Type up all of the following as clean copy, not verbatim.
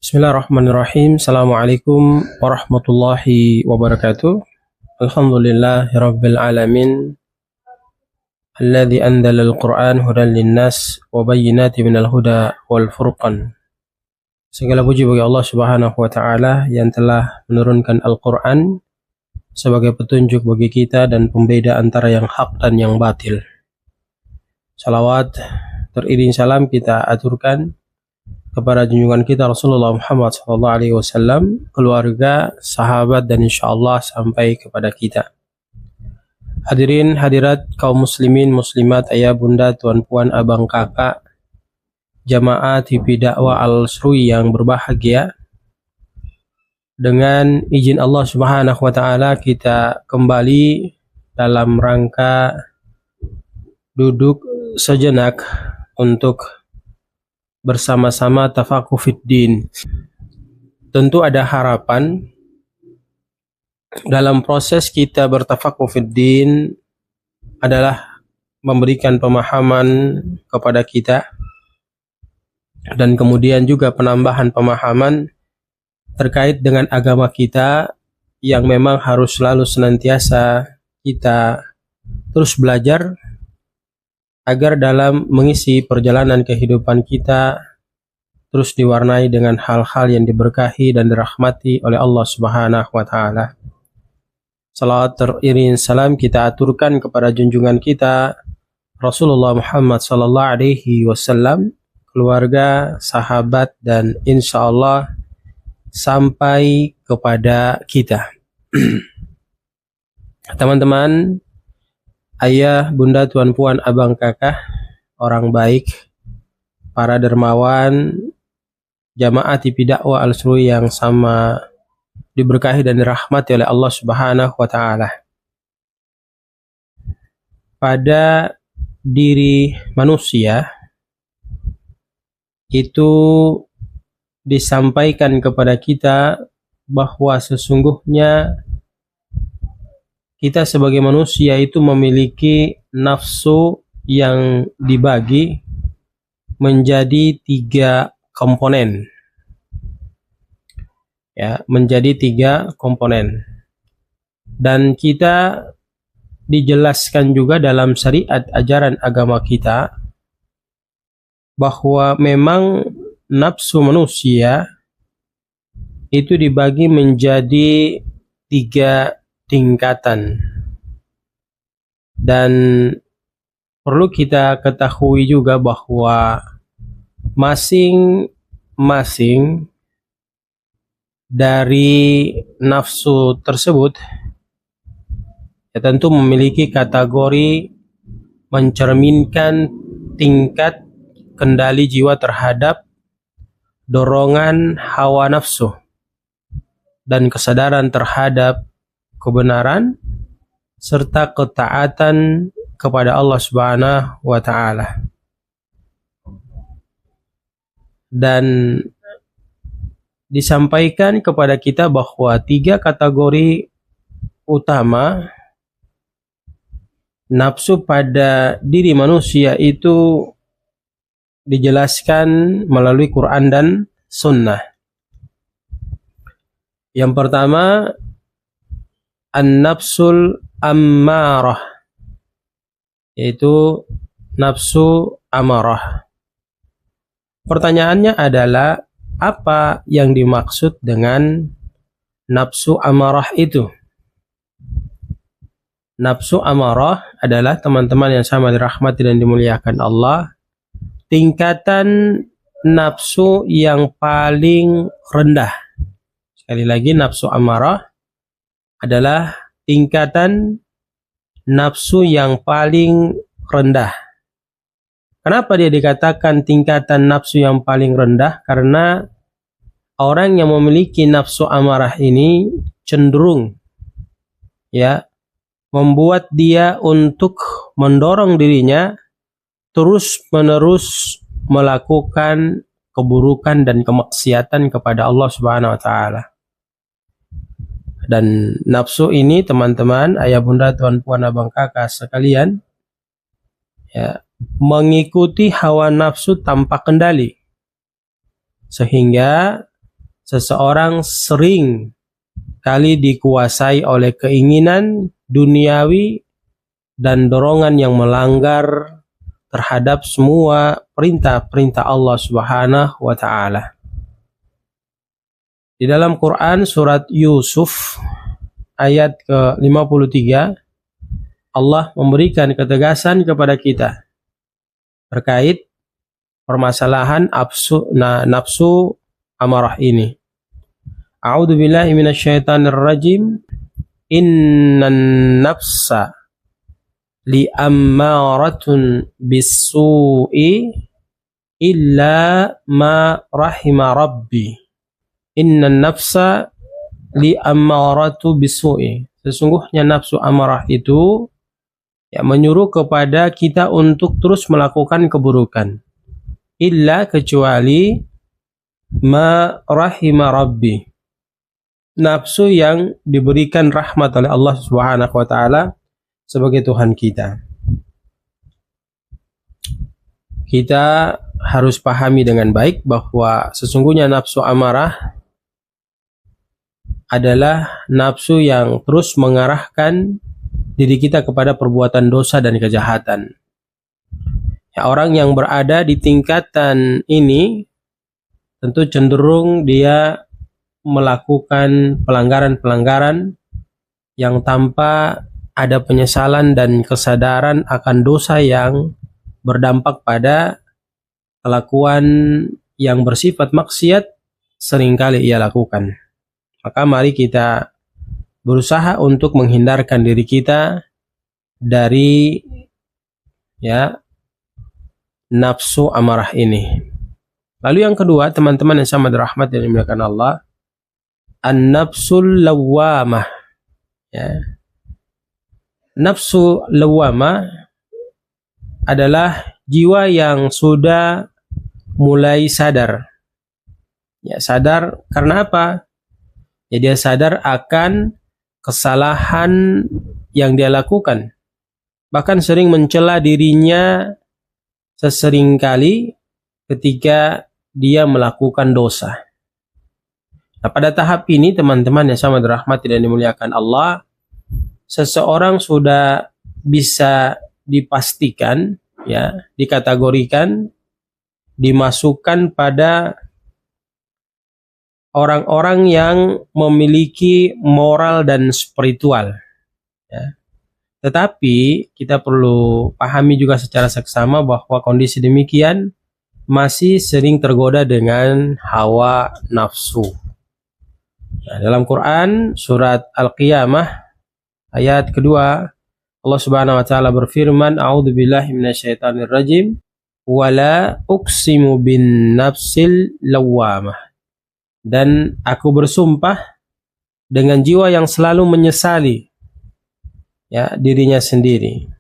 Bismillahirrahmanirrahim. Assalamualaikum warahmatullahi wabarakatuh. Alhamdulillahirabbil alamin. Alladzi anzala al-Qur'an hudan lin-nas wa bayyinatin minal huda wal furqan. Segala puji bagi Allah Subhanahu wa taala yang telah menurunkan Al-Qur'an sebagai petunjuk bagi kita dan pembeda antara yang hak dan yang batil. Salawat teriring salam kita aturkan kepada junjungan kita Rasulullah Muhammad SAW, keluarga, sahabat, dan insyaallah sampai kepada kita. Hadirin hadirat kaum muslimin muslimat, ayah bunda, tuan puan, abang kakak, jamaah TV dakwah Al-Sru'i yang berbahagia. Dengan izin Allah Subhanahu wa taala kita kembali dalam rangka duduk sejenak untuk bersama-sama tafaqquh fiddin. Tentu ada harapan dalam proses kita bertafaqquh fiddin adalah memberikan pemahaman kepada kita dan kemudian juga penambahan pemahaman terkait dengan agama kita yang memang harus selalu senantiasa kita terus belajar agar dalam mengisi perjalanan kehidupan kita terus diwarnai dengan hal-hal yang diberkahi dan dirahmati oleh Allah Subhanahu wa taala. Salawat teriring salam kita aturkan kepada junjungan kita Rasulullah Muhammad sallallahu alaihi wasallam, keluarga, sahabat, dan insyaallah sampai kepada kita. Teman-teman, ayah, bunda, tuan puan, abang kakak, orang baik, para dermawan, jamaah TV dakwah Al-Sru'i yang sama diberkahi dan dirahmati oleh Allah Subhanahu wa taala. Pada diri manusia itu disampaikan kepada kita bahwa sesungguhnya kita sebagai manusia itu memiliki nafsu yang dibagi menjadi 3 komponen. Ya, menjadi 3 komponen. Dan kita dijelaskan juga dalam syariat ajaran agama kita bahwa memang nafsu manusia itu dibagi menjadi 3 tingkatan, dan perlu kita ketahui juga bahwa masing-masing dari nafsu tersebut ya tentu memiliki kategori mencerminkan tingkat kendali jiwa terhadap dorongan hawa nafsu dan kesadaran terhadap kebenaran serta ketaatan kepada Allah Subhanahu wa taala. Dan disampaikan kepada kita bahwa 3 kategori utama nafsu pada diri manusia itu dijelaskan melalui Quran dan Sunnah. Yang pertama, an-nafsul ammarah, yaitu nafsu amarah. Pertanyaannya adalah apa yang dimaksud dengan nafsu amarah itu? Nafsu amarah adalah, teman-teman yang sama dirahmati dan dimuliakan Allah, tingkatan nafsu yang paling rendah. Sekali lagi, nafsu amarah adalah tingkatan nafsu yang paling rendah. Kenapa dia dikatakan tingkatan nafsu yang paling rendah? Karena orang yang memiliki nafsu amarah ini cenderung ya membuat dia untuk mendorong dirinya terus-menerus melakukan keburukan dan kemaksiatan kepada Allah Subhanahu wa taala. Dan nafsu ini, teman-teman, ayah bunda, tuan puan, abang kakak sekalian, ya, mengikuti hawa nafsu tanpa kendali. Sehingga seseorang sering kali dikuasai oleh keinginan duniawi dan dorongan yang melanggar terhadap semua perintah-perintah Allah Subhanahu wa taala. Di dalam Quran surat Yusuf ayat ke-53, Allah memberikan ketegasan kepada kita terkait permasalahan nafsu amarah ini. A'udzu billahi minasyaitonir rajim. Innan nafsa li'ammaratun bis-su'i illa ma rahima rabbi. Innan nafsa li'ammaratu bis-su'i. Sesungguhnya nafsu amarah itu menyuruh kepada kita untuk terus melakukan keburukan. Illa kecuali ma rahima rabbi. Nafsu yang diberikan rahmat oleh Allah Subhanahu wa taala sebagai Tuhan kita. Kita harus pahami dengan baik bahwa sesungguhnya nafsu amarah adalah nafsu yang terus mengarahkan diri kita kepada perbuatan dosa dan kejahatan. Ya, orang yang berada di tingkatan ini tentu cenderung dia melakukan pelanggaran-pelanggaran yang tanpa ada penyesalan dan kesadaran akan dosa yang berdampak pada kelakuan yang bersifat maksiat seringkali ia lakukan. Maka mari kita berusaha untuk menghindarkan diri kita dari nafsu amarah ini. Lalu yang kedua, teman-teman yang sama dirahmati dan dimuliakan Allah, an-nafsul lawwamah. Nafsu lawwamah adalah jiwa yang sudah mulai sadar. Sadar karena apa? Dia sadar akan kesalahan yang dia lakukan. Bahkan sering mencela dirinya seseringkali ketika dia melakukan dosa. Nah, pada tahap ini teman-teman yang sama dirahmati dan dimuliakan Allah, seseorang sudah bisa dipastikan, dikategorikan, dimasukkan pada orang-orang yang memiliki moral dan spiritual. Tetapi kita perlu pahami juga secara seksama bahwa kondisi demikian masih sering tergoda dengan hawa nafsu. Dalam Quran surat Al-Qiyamah ayat kedua, Allah Subhanahu wa taala berfirman, A'udzu billahi minasyaitonir rajim, wala uqsimu bin nafsil lawwamah. Dan aku bersumpah dengan jiwa yang selalu menyesali dirinya sendiri.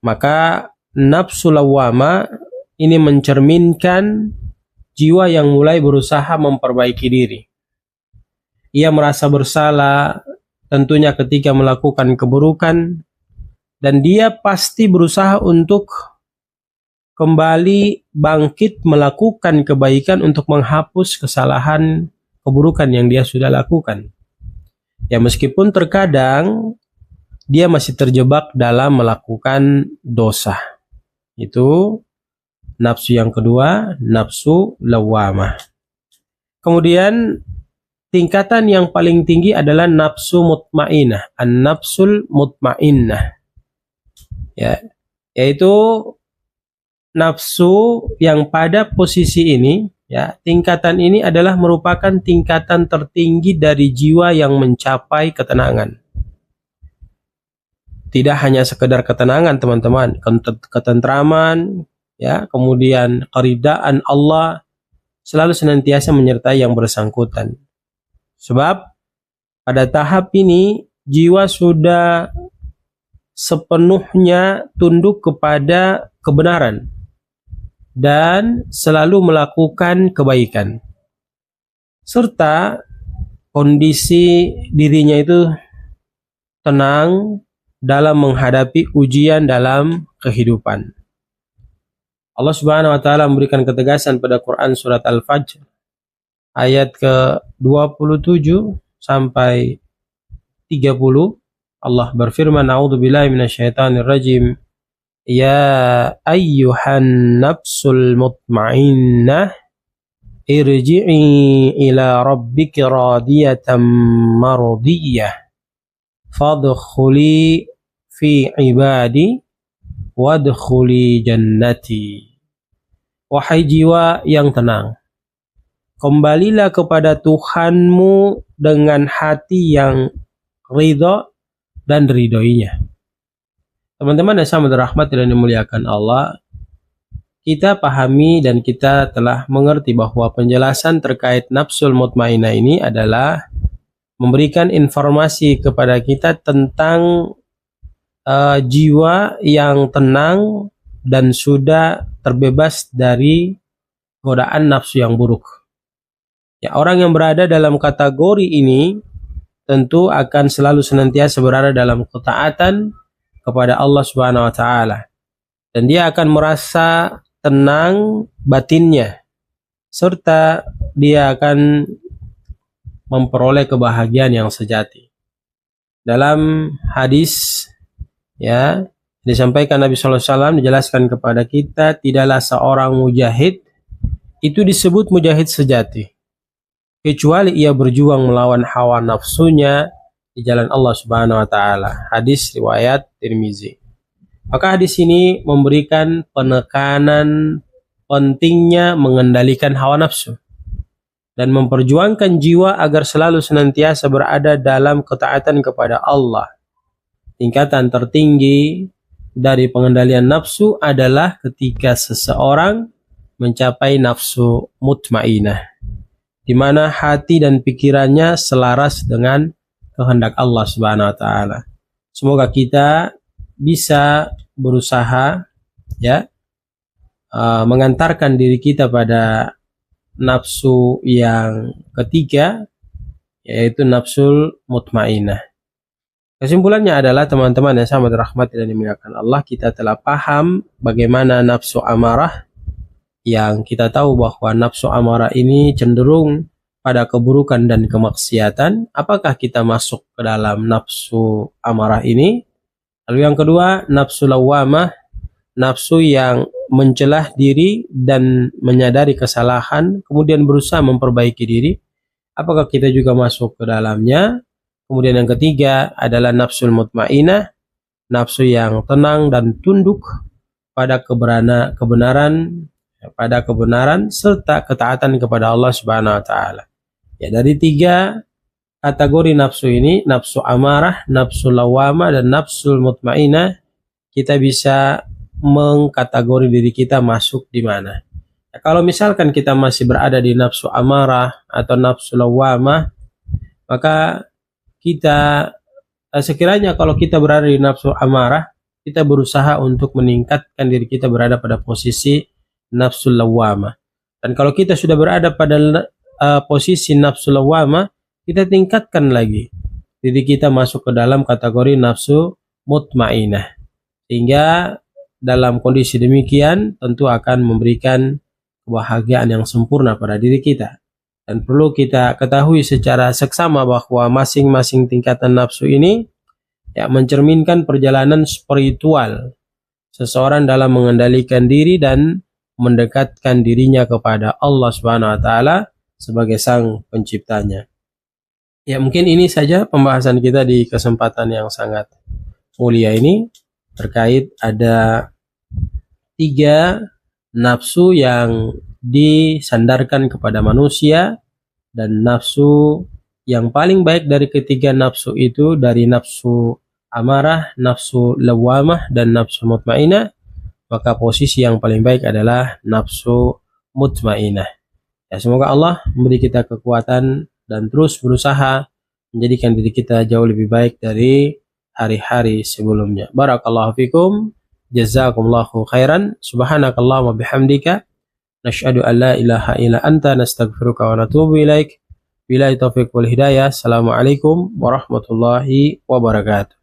Maka nafsu lawwamah ini mencerminkan jiwa yang mulai berusaha memperbaiki diri. Ia merasa bersalah tentunya ketika melakukan keburukan, dan dia pasti berusaha untuk kembali bangkit melakukan kebaikan untuk menghapus kesalahan keburukan yang dia sudah lakukan. Meskipun terkadang dia masih terjebak dalam melakukan dosa. Itu nafsu yang kedua, nafsu lawwamah. Kemudian tingkatan yang paling tinggi adalah nafsu mutmainnah, an-nafsul mutmainnah. Yaitu nafsu yang pada posisi ini, tingkatan ini adalah merupakan tingkatan tertinggi dari jiwa yang mencapai ketenangan. Tidak hanya sekedar ketenangan, teman-teman, ketentraman, kemudian keridaan Allah selalu senantiasa menyertai yang bersangkutan. Sebab pada tahap ini jiwa sudah sepenuhnya tunduk kepada kebenaran dan selalu melakukan kebaikan. Serta kondisi dirinya itu tenang dalam menghadapi ujian dalam kehidupan. Allah Subhanahu wa taala memberikan ketegasan pada Quran surat Al-Fajr ayat ke-27 sampai 30. Allah berfirman, a'udzubillahi minasyaitonirrajim. Ya ayyuhan nafsul mutmainnah irji'i ila rabbiki radiyatan mardiyah fadkhuli fi ibadi wadkhuli jannati. Wahai jiwa yang tenang, kembalilah kepada Tuhanmu dengan hati yang ridho dan ridhoinya. Teman-teman yang sama dirahmati dan dimuliakan Allah, kita pahami dan kita telah mengerti bahwa penjelasan terkait nafsul mutmainnah ini adalah memberikan informasi kepada kita tentang jiwa yang tenang dan sudah terbebas dari godaan nafsu yang buruk. Ya, orang yang berada dalam kategori ini tentu akan selalu senantiasa berada dalam ketaatan kepada Allah Subhanahu wa taala. Dan dia akan merasa tenang batinnya, serta dia akan memperoleh kebahagiaan yang sejati. Dalam hadis ya disampaikan Nabi sallallahu alaihi wasallam, dijelaskan kepada kita, tidaklah seorang mujahid itu disebut mujahid sejati kecuali ia berjuang melawan hawa nafsunya di jalan Allah Subhanahu wa taala. Hadis riwayat Tirmizi. Maka hadis ini memberikan penekanan pentingnya mengendalikan hawa nafsu dan memperjuangkan jiwa agar selalu senantiasa berada dalam ketaatan kepada Allah. Tingkatan tertinggi dari pengendalian nafsu adalah ketika seseorang mencapai nafsu mutmainnah, di mana hati dan pikirannya selaras dengan kehendak Allah Subhanahu wa taala. Semoga kita bisa berusaha ya mengantarkan diri kita pada nafsu yang ketiga, yaitu nafsul mutmainnah. Kesimpulannya adalah teman-teman yang sama dirahmati dan dimuliakan Allah, kita telah paham bagaimana nafsu amarah, yang kita tahu bahwa nafsu amarah ini cenderung pada keburukan dan kemaksiatan. Apakah kita masuk ke dalam nafsu amarah ini? Lalu yang kedua, nafsu lawamah, nafsu yang mencelah diri dan menyadari kesalahan, kemudian berusaha memperbaiki diri. Apakah kita juga masuk ke dalamnya? Kemudian yang ketiga adalah nafsul mutmainnah, nafsu yang tenang dan tunduk pada kebenaran serta ketaatan kepada Allah Subhanahu wa taala. Ya, dari tiga kategori nafsu ini, nafsu amarah, nafsu lawamah, dan nafsul mutmainnah, kita bisa mengkategori diri kita masuk di mana. Ya, kalau misalkan kita masih berada di nafsu amarah atau nafsu lawamah, maka kita sekiranya kalau kita berada di nafsu amarah, kita berusaha untuk meningkatkan diri kita berada pada posisi nafsul lawamah. Dan kalau kita sudah berada pada posisi nafsul lawamah, kita tingkatkan lagi diri kita masuk ke dalam kategori nafsu mutmainnah. Sehingga dalam kondisi demikian tentu akan memberikan kebahagiaan yang sempurna pada diri kita. Dan perlu kita ketahui secara seksama bahwa masing-masing tingkatan nafsu ini ya mencerminkan perjalanan spiritual seseorang dalam mengendalikan diri dan mendekatkan dirinya kepada Allah Subhanahu wa taala sebagai sang penciptanya. Ya, mungkin ini saja pembahasan kita di kesempatan yang sangat mulia ini terkait ada 3 nafsu yang disandarkan kepada manusia, dan nafsu yang paling baik dari ketiga nafsu itu dari nafsu amarah, nafsu lawamah, dan nafsu mutmainnah, maka posisi yang paling baik adalah nafsu mutmainnah. Ya, semoga Allah memberi kita kekuatan dan terus berusaha menjadikan diri kita jauh lebih baik dari hari-hari sebelumnya. Barakallahu fikum, jazakumullahu khairan, subhanakallahumma bihamdika, nashhadu an la ilaha illa anta, nastaghfiruka wa natubu ilaik. Billahi taufiq wal hidayah. Assalamualaikum warahmatullahi wabarakatuh.